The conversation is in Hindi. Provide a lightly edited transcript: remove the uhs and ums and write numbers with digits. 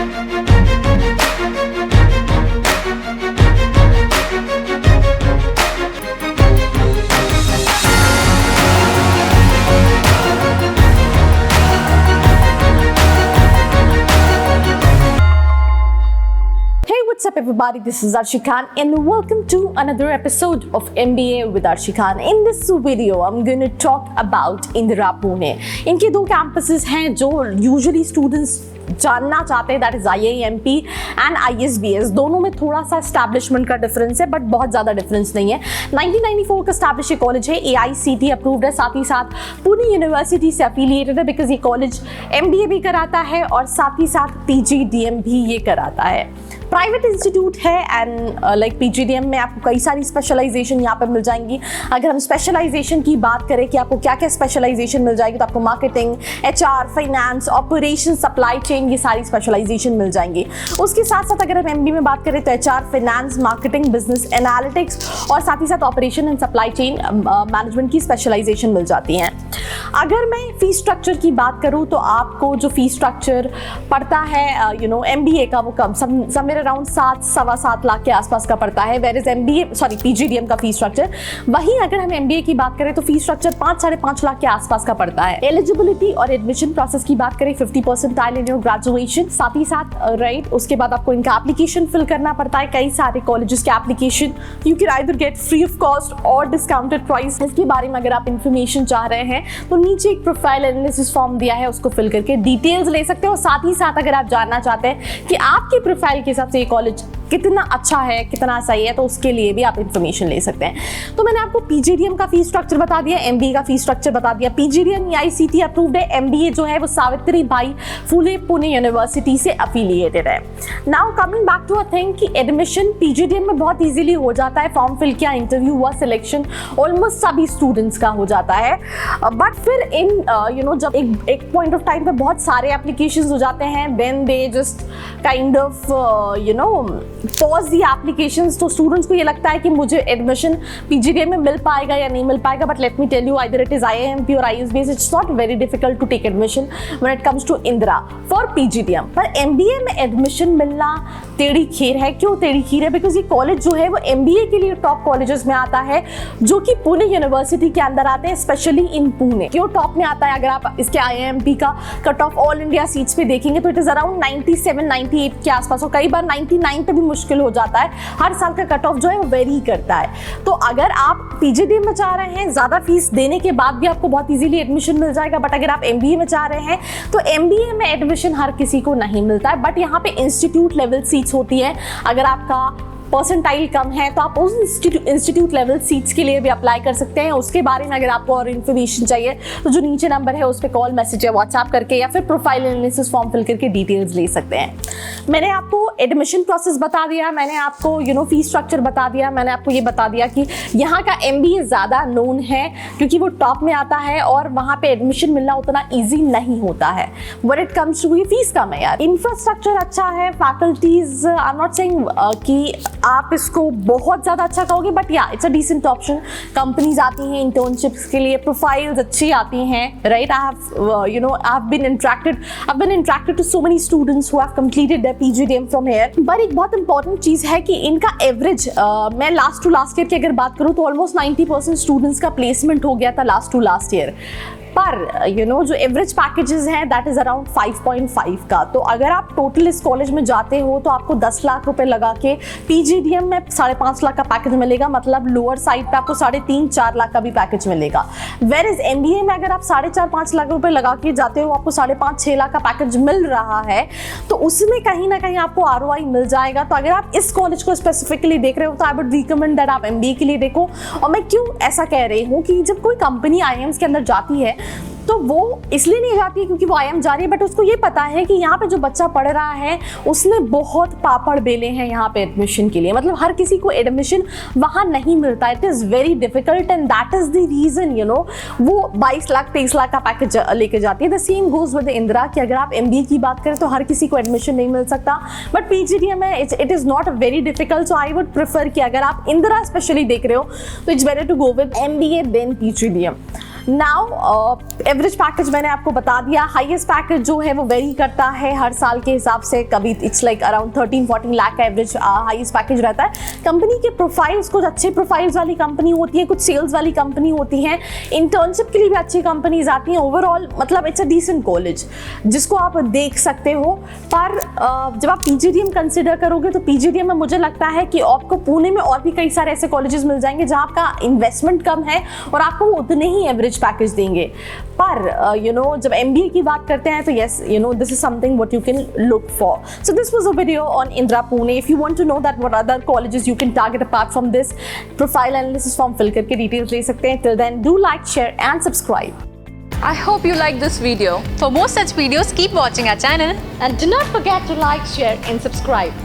What's up everybody, this is Arshi Khan and welcome to another episode of MBA with Arshi Khan. In this video, I'm going to talk about Indira Pune. इनके दो campuses हैं जो usually students जानना चाहते हैं, that is IIMP and ISBS. दोनों में थोड़ा सा एस्टैब्लिशमेंट का डिफरेंस है बट बहुत ज़्यादा डिफरेंस नहीं है. 1994 का एस्टैब्लिश ये कॉलेज है, AICTE अप्रूव्ड है, साथ ही साथ पुणे यूनिवर्सिटी से अफिलिएटेड है बिकॉज ये कॉलेज MBA भी कराता है और साथ ही साथ PGDM भी ये कराता है. प्राइवेट इंस्टीट्यूट है एंड लाइक PGDM में आपको कई सारी स्पेशलाइजेशन यहाँ पर मिल जाएंगी. अगर हम स्पेशलाइजेशन की बात करें कि आपको क्या क्या स्पेशलाइजेशन मिल जाएगी तो आपको marketing, HR, finance, operation, supply chain, ये सारी स्पेशलाइजेशन मिल जाएंगी. उसके साथ साथ अगर हम MBA में बात करें तो HR, finance, marketing, business analytics और साथ ही साथ operation and supply chain management की स्पेशलाइजेशन मिल जाती हैं. अगर मैं फीस स्ट्रक्चर की बात करूँ तो आपको जो फीस स्ट्रक्चर पड़ता है MBA का वो कम समवेयर अराउंड 7-7.25 लाख के आसपास का पड़ता है, वेयर इज PGDM का फीस स्ट्रक्चर. वहीं अगर हम MBA की बात करें तो फीस स्ट्रक्चर 5-5.5 लाख के आसपास का पड़ता है. एलिजिबिलिटी और एडमिशन प्रोसेस की बात करें 50 परसेंटाइल इन योर ग्रेजुएशन, साथ ही साथ राइट उसके बाद आपको इनका एप्लीकेशन फिल करना पड़ता है. कई सारे कॉलेजेस के application you can either get free of cost और डिस्काउंटेड प्राइस. इसके बारे में अगर आप इन्फॉर्मेशन चाह रहे हैं तो नीचे एक प्रोफाइल एनालिसिस फॉर्म दिया है, उसको फिल करके डिटेल्स ले सकते हो. साथ ही साथ अगर आप जानना चाहते हैं कि आपकी प्रोफाइल के हिसाब से ये कॉलेज कितना अच्छा है, कितना सही है, तो उसके लिए भी आप इन्फॉर्मेशन ले सकते हैं. तो मैंने आपको PGDM का फीस स्ट्रक्चर बता दिया, MBA का फीस स्ट्रक्चर बता दिया. PGDM AICTE अप्रूव्ड है, MBA जो है वो सावित्रीबाई फुले पुणे यूनिवर्सिटी से अफिलिएटेड है. Now coming back to a thing कि एडमिशन PGDM में बहुत इजीली हो जाता है. फॉर्म फिल किया, इंटरव्यू हुआ, सिलेक्शन ऑलमोस्ट सभी स्टूडेंट्स का हो जाता है. बट फिर इन जब एक पॉइंट ऑफ टाइम पे बहुत सारे एप्लीकेशंस हो जाते हैं, then they just kind of pause the applications. तो स्टूडेंट्स को ये लगता है कि मुझे एडमिशन PGDM में मिल पाएगा या नहीं मिल पाएगा. But let me tell you, either it is IIMP और ISBS, it's not very difficult to take admission when it comes to Indira for PGDM. पर MBA में एडमिशन मिलना टेढ़ी खीर है. क्यों टेढ़ी खीर है? बिकॉज ये कॉलेज जो है वो MBA के लिए टॉप कॉलेजेस में आता है जो कि पुणे यूनिवर्सिटी के अंदर आते हैं, स्पेशली इन पुणे. क्यों टॉप में आता है? अगर आप इसके IIMP का cut off all India seats पे देखेंगे तो इट इज अराउंड 97-98 के आसपास और कई बार 99 पे भी मुश्किल हो जाता है. हर साल का कट ऑफ जो है वो वेरी करता है. तो अगर आप PGDM में चाह रहे हैं, ज्यादा फीस देने के बाद भी आपको बहुत इजीली एडमिशन मिल जाएगा. बट अगर आप MBA में चाह रहे हैं तो MBA में एडमिशन हर किसी को नहीं मिलता है. बट यहाँ पे इंस्टीट्यूट लेवल सीट्स होती है. अगर आपका परसेंटाइल कम है तो आप उस इंस्टीट्यूट लेवल सीट्स के लिए भी अप्लाई कर सकते हैं. उसके बारे में अगर आपको और इन्फॉर्मेशन चाहिए तो जो नीचे नंबर है उस पर कॉल, मैसेज या व्हाट्सएप करके या फिर प्रोफाइल एनालिसिस फॉर्म फिल करके डिटेल्स ले सकते हैं. मैंने आपको एडमिशन प्रोसेस बता दिया, मैंने आपको फीस स्ट्रक्चर बता दिया, मैंने आपको ये बता दिया कि यहाँ का MBA ज़्यादा नोन है क्योंकि वो टॉप में आता है और वहाँ पे एडमिशन मिलना उतना ईजी नहीं होता है. व्हेन इट कम्स टू ये फीस कम है यार. इंफ्रास्ट्रक्चर अच्छा है, faculties, I am not saying कि आप इसको बहुत ज़्यादा अच्छा कहोगे but yeah it's a decent option. Companies आती हैं इंटर्नशिप्स के लिए, प्रोफाइल्स अच्छी आती हैं, right. I have been interacted to so many students who have completed their PGDM from here. पर एक बहुत इंपॉर्टेंट चीज़ है कि इनका एवरेज, मैं लास्ट टू लास्ट ईयर की अगर बात करूँ तो ऑलमोस्ट 90% स्टूडेंट्स का प्लेसमेंट हो गया था लास्ट टू लास्ट ईयर. पर जो एवरेज पैकेजेस हैं दैट इज अराउंड 5.5 का. तो अगर आप टोटल इस कॉलेज में जाते हो तो आपको 10 लाख रुपए लगा के PGDM में 5.5 लाख का पैकेज मिलेगा. मतलब लोअर साइड पे आपको 3.5-4 लाख का भी पैकेज मिलेगा. वेयर इज MBA में अगर आप 4.5-5 लाख रुपए लगा के जाते हो, आपको 5.5-6 लाख का पैकेज मिल रहा है तो उसमें कहीं ना कहीं आपको ROI मिल जाएगा. तो अगर आप इस कॉलेज को स्पेसिफिकली देख रहे हो तो आई वुड रिकमेंड दैट आप MBA के लिए देखो. और मैं क्यों ऐसा कह रही हूँ कि जब कोई कंपनी IIMs के अंदर जाती है तो वो इसलिए नहीं जाती है क्योंकि वो IIM जा रही है, बट उसको ये पता है कि यहाँ पे जो बच्चा पढ़ रहा है उसने बहुत पापड़ बेले हैं यहाँ पे एडमिशन के लिए. मतलब हर किसी को एडमिशन वहाँ नहीं मिलता. It is very difficult and that is the reason वो 22 लाख 23 लाख का पैकेज लेके जाती है. The same goes with Indira कि अगर आप MBA की बात करें तो हर किसी को एडमिशन नहीं मिल सकता. बट PGDM में it is not very difficult. So I would prefer कि अगर आप इंदिरा स्पेशली देख रहे हो तो it's better to go with MBA than PGDM. Now average package मैंने आपको बता दिया, हाईएस्ट पैकेज जो है वो वेरी करता है हर साल के हिसाब से, कभी इट्स लाइक अराउंड 13-14 लाख का एवरेज हाईएस्ट पैकेज रहता है। कंपनी के प्रोफाइल्स, कुछ अच्छे प्रोफाइल्स वाली कंपनी होती है, कुछ सेल्स वाली कंपनी होती हैं, इंटर्नशिप के लिए भी अच्छी कंपनीज आती हैं। ओवरऑल मतलब इट्स अ डिसेंट कॉलेज जिसको आप देख सकते हो। पर जब आप पीजीडीएम कंसिडर करोगे तो पीजीडीएम में मुझे लगता है कि आपको पुणे में और भी कई सारे ऐसे कॉलेजेस मिल जाएंगे जहां आपका इन्वेस्टमेंट कम है और आपको वो उतने ही एवरेज पैकेज देंगे। पर जब MBA की बात करते हैं तो yes, this is something what you can look for. So this was a video on Indira Pune. If you want to know that what other colleges you can target apart from this, profile analysis form fill करके details ले सकते हैं। Till then, do like, share and subscribe. I hope you liked this video. For more such videos, keep watching our channel. And do not forget to like, share and subscribe.